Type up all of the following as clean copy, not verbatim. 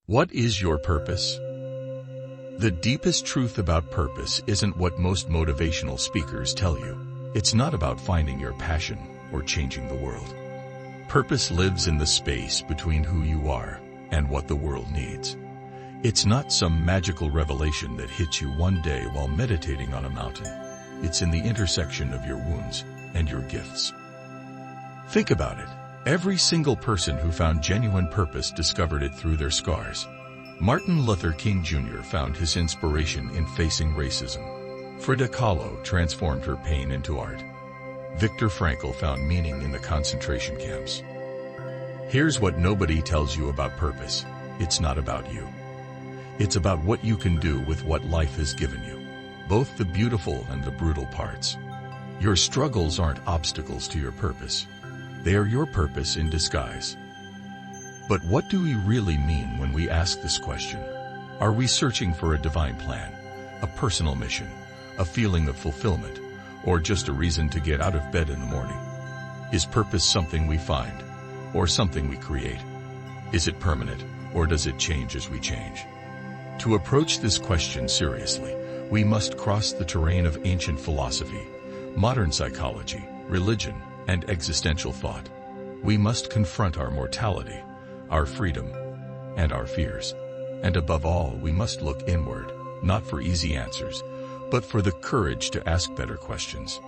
What is your purpose? The deepest truth about purpose isn't what most motivational speakers tell you. It's not about finding your passion or changing the world. Purpose lives in the space between who you are and what the world needs. It's not some magical revelation that hits you one day while meditating on a mountain. It's in the intersection of your wounds and your gifts. Think about it. Every single person who found genuine purpose discovered it through their scars. Martin Luther King Jr. found his inspiration in facing racism. Frida Kahlo transformed her pain into art. Viktor Frankl found meaning in the concentration camps. Here's what nobody tells you about purpose. It's not about you. It's about what you can do with what life has given you, both the beautiful and the brutal parts. Your struggles aren't obstacles to your purpose. They are your purpose in disguise. But what do we really mean when we ask this question? Are we searching for a divine plan, a personal mission, a feeling of fulfillment, or just a reason to get out of bed in the morning? Is purpose something we find, or something we create? Is it permanent, or does it change as we change? To approach this question seriously, we must cross the terrain of ancient philosophy, modern psychology, religion, and existential thought. We must confront our mortality, our freedom, and our fears. And above all, we must look inward, not for easy answers, but for the courage to ask better questions.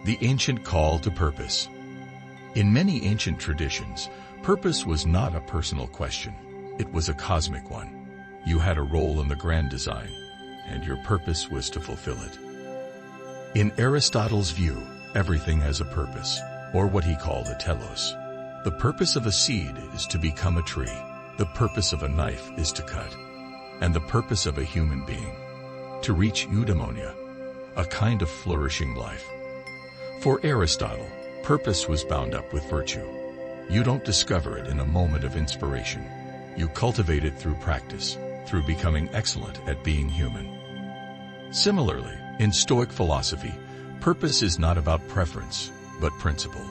The ancient call to purpose. In many ancient traditions, purpose was not a personal question. It was a cosmic one. You had a role in the grand design, and your purpose was to fulfill it. In Aristotle's view, everything has a purpose, or what he called a telos. The purpose of a seed is to become a tree. The purpose of a knife is to cut. And the purpose of a human being, to reach eudaimonia, a kind of flourishing life. For Aristotle, purpose was bound up with virtue. You don't discover it in a moment of inspiration. You cultivate it through practice, through becoming excellent at being human. Similarly, in Stoic philosophy, purpose is not about preference, but principle.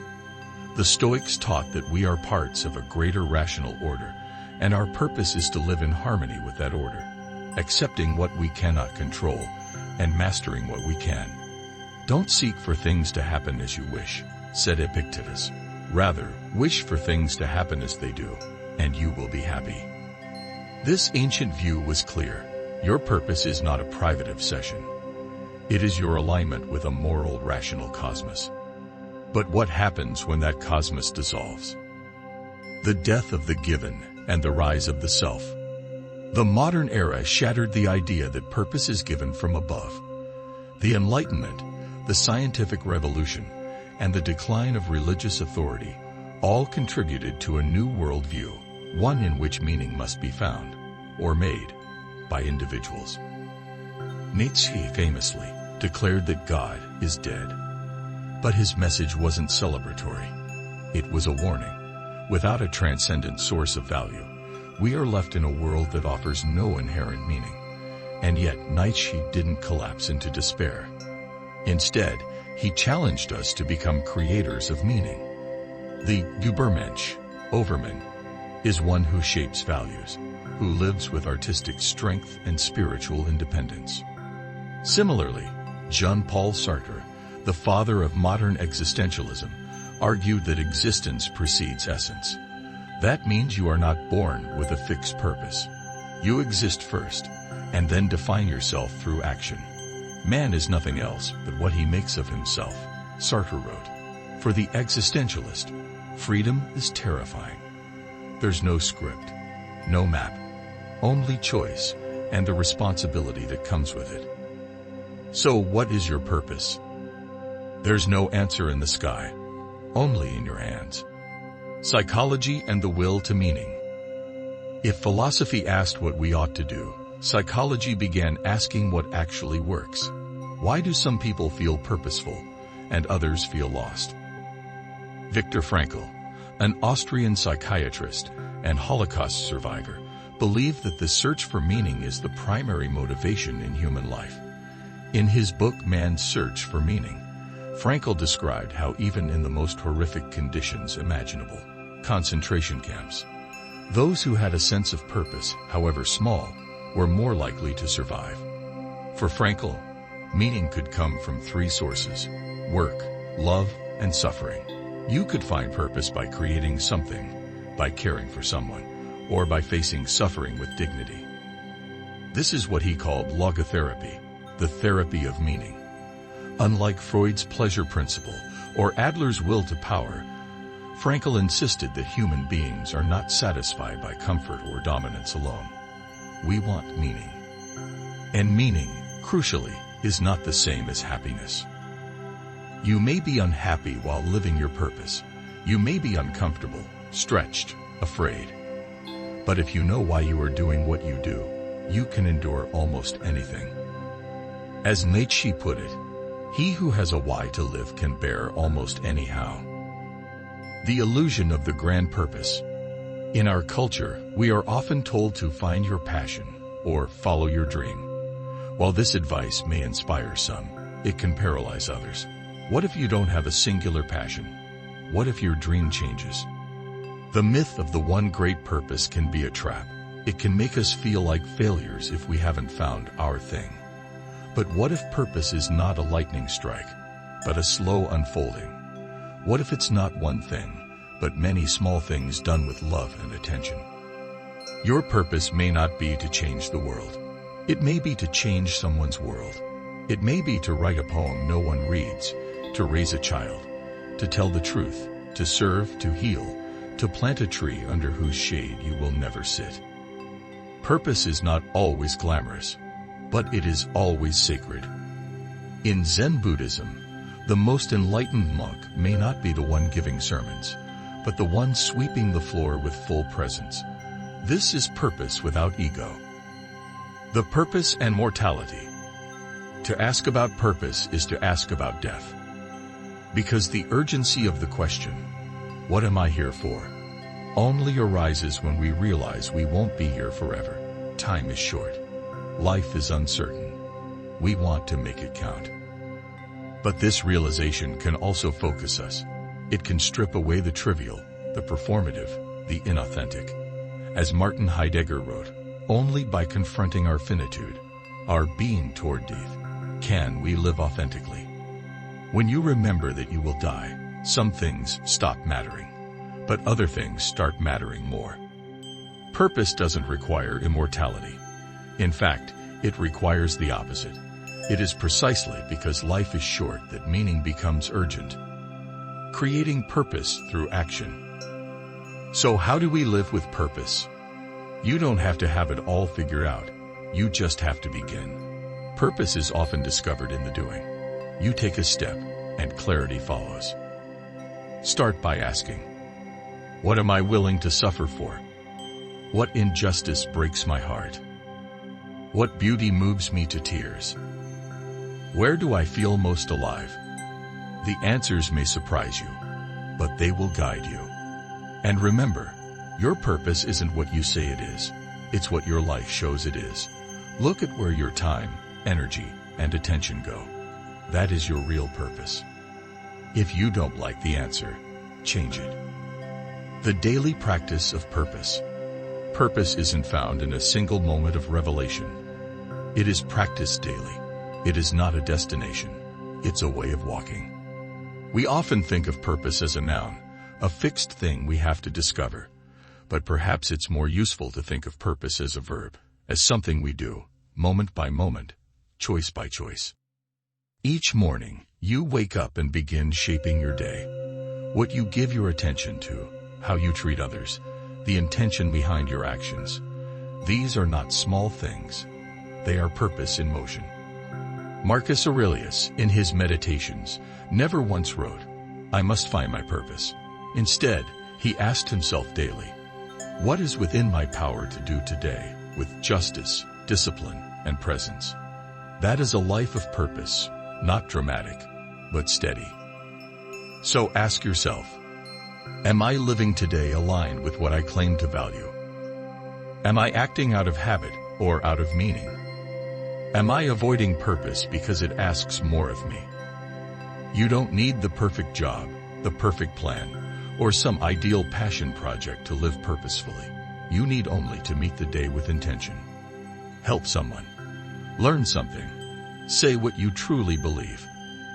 The Stoics taught that we are parts of a greater rational order, and our purpose is to live in harmony with that order, accepting what we cannot control and mastering what we can. Don't seek for things to happen as you wish, said Epictetus. Rather, wish for things to happen as they do, and you will be happy. This ancient view was clear. Your purpose is not a private obsession. It is your alignment with a moral, rational cosmos. But what happens when that cosmos dissolves? The death of the given and the rise of the self. The modern era shattered the idea that purpose is given from above. The Enlightenment, the scientific revolution, and the decline of religious authority all contributed to a new worldview, one in which meaning must be found, or made, by individuals. Nietzsche famously declared that God is dead. But his message wasn't celebratory. It was a warning. Without a transcendent source of value, we are left in a world that offers no inherent meaning. And yet Nietzsche didn't collapse into despair. Instead, he challenged us to become creators of meaning. The Übermensch, Overman, is one who shapes values, who lives with artistic strength and spiritual independence. Similarly, Jean-Paul Sartre, the father of modern existentialism, argued that existence precedes essence. That means you are not born with a fixed purpose. You exist first, and then define yourself through action. Man is nothing else but what he makes of himself, Sartre wrote. For the existentialist, freedom is terrifying. There's no script, no map, only choice and the responsibility that comes with it. So what is your purpose? There's no answer in the sky, only in your hands. Psychology and the will to meaning. If philosophy asked what we ought to do, psychology began asking what actually works. Why do some people feel purposeful and others feel lost? Viktor Frankl, an Austrian psychiatrist and Holocaust survivor, believed that the search for meaning is the primary motivation in human life. In his book Man's Search for Meaning, Frankl described how even in the most horrific conditions imaginable, concentration camps, Those who had a sense of purpose, however small, were more likely to survive. For Frankl, meaning could come from three sources: work, love, and suffering. You could find purpose by creating something, by caring for someone, or by facing suffering with dignity. This is what he called logotherapy, the therapy of meaning. Unlike Freud's pleasure principle or Adler's will to power, Frankl insisted that human beings are not satisfied by comfort or dominance alone. We want meaning. And meaning, crucially, is not the same as happiness. You may be unhappy while living your purpose. You may be uncomfortable, stretched, afraid. But if you know why you are doing what you do, you can endure almost anything. As Nietzsche put it, he who has a why to live can bear almost any how. The illusion of the grand purpose. In our culture, we are often told to find your passion or follow your dream. While this advice may inspire some, it can paralyze others. What if you don't have a singular passion? What if your dream changes? The myth of the one great purpose can be a trap. It can make us feel like failures if we haven't found our thing. But what if purpose is not a lightning strike, but a slow unfolding? What if it's not one thing, but many small things done with love and attention? Your purpose may not be to change the world. It may be to change someone's world. It may be to write a poem no one reads, to raise a child, to tell the truth, to serve, to heal, to plant a tree under whose shade you will never sit. Purpose is not always glamorous, but it is always sacred. In Zen Buddhism, the most enlightened monk may not be the one giving sermons, but the one sweeping the floor with full presence. This is purpose without ego. The purpose and mortality. To ask about purpose is to ask about death. Because the urgency of the question, what am I here for, only arises when we realize we won't be here forever. Time is short. Life is uncertain. We want to make it count. But this realization can also focus us. It can strip away the trivial, the performative, the inauthentic. As Martin Heidegger wrote, only by confronting our finitude, our being toward death, can we live authentically. When you remember that you will die, some things stop mattering, but other things start mattering more. Purpose doesn't require immortality. In fact, it requires the opposite. It is precisely because life is short that meaning becomes urgent. Creating purpose through action. So how do we live with purpose? You don't have to have it all figured out. You just have to begin. Purpose is often discovered in the doing. You take a step, and clarity follows. Start by asking, what am I willing to suffer for? What injustice breaks my heart? What beauty moves me to tears? Where do I feel most alive? The answers may surprise you, but they will guide you. And remember, your purpose isn't what you say it is. It's what your life shows it is. Look at where your time, energy, and attention go. That is your real purpose. If you don't like the answer, change it. The daily practice of purpose. Purpose isn't found in a single moment of revelation. It is practiced daily. It is not a destination. It's a way of walking. We often think of purpose as a noun, a fixed thing we have to discover. But perhaps it's more useful to think of purpose as a verb, as something we do, moment by moment, choice by choice. Each morning, you wake up and begin shaping your day. What you give your attention to, how you treat others, the intention behind your actions. These are not small things. They are purpose in motion. Marcus Aurelius, in his Meditations, never once wrote, I must find my purpose. Instead, he asked himself daily, what is within my power to do today, with justice, discipline, and presence? That is a life of purpose, not dramatic, but steady. So ask yourself, am I living today aligned with what I claim to value? Am I acting out of habit or out of meaning? Am I avoiding purpose because it asks more of me? You don't need the perfect job, the perfect plan, or some ideal passion project to live purposefully. You need only to meet the day with intention. Help someone. Learn something. Say what you truly believe.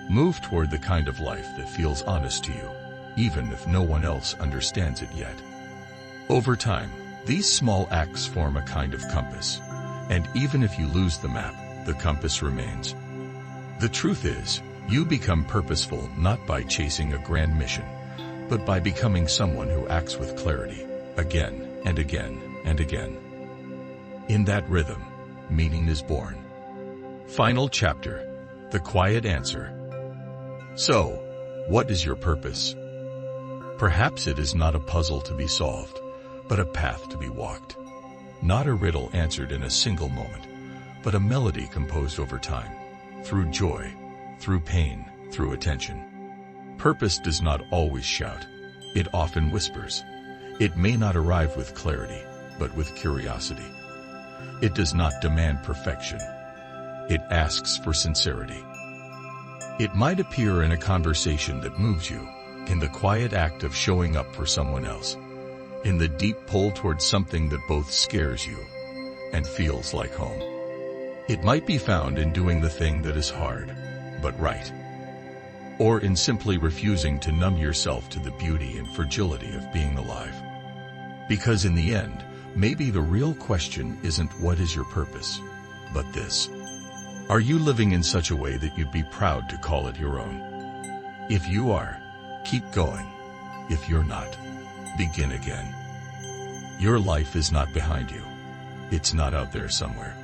Move toward the kind of life that feels honest to you, even if no one else understands it yet. Over time, these small acts form a kind of compass, and even if you lose the map, the compass remains. The truth is, you become purposeful not by chasing a grand mission, but by becoming someone who acts with clarity, again and again and again. In that rhythm, meaning is born. Final chapter, the quiet answer. So, what is your purpose? Perhaps it is not a puzzle to be solved, but a path to be walked. Not a riddle answered in a single moment, but a melody composed over time, through joy, through pain, through attention. Purpose does not always shout. It often whispers. It may not arrive with clarity, but with curiosity. It does not demand perfection. It asks for sincerity. It might appear in a conversation that moves you, in the quiet act of showing up for someone else, in the deep pull towards something that both scares you and feels like home. It might be found in doing the thing that is hard, but right. Or in simply refusing to numb yourself to the beauty and fragility of being alive. Because in the end, maybe the real question isn't what is your purpose, but this. Are you living in such a way that you'd be proud to call it your own? If you are, keep going. If you're not, begin again. Your life is not behind you. It's not out there somewhere.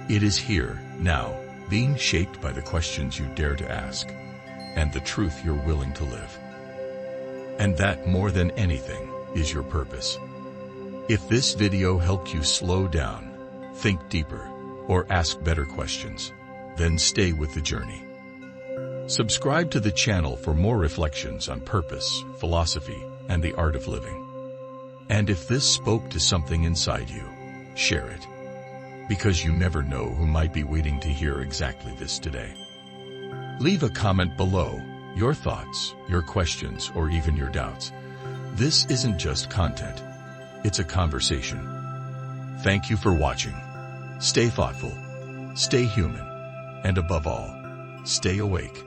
It is here, now, being shaped by the questions you dare to ask, and the truth you're willing to live. And that, more than anything, is your purpose. If this video helped you slow down, think deeper, or ask better questions, then stay with the journey. Subscribe to the channel for more reflections on purpose, philosophy, and the art of living. And if this spoke to something inside you, share it. Because you never know who might be waiting to hear exactly this today. Leave a comment below, your thoughts, your questions, or even your doubts. This isn't just content. It's a conversation. Thank you for watching. Stay thoughtful, stay human, and above all, stay awake.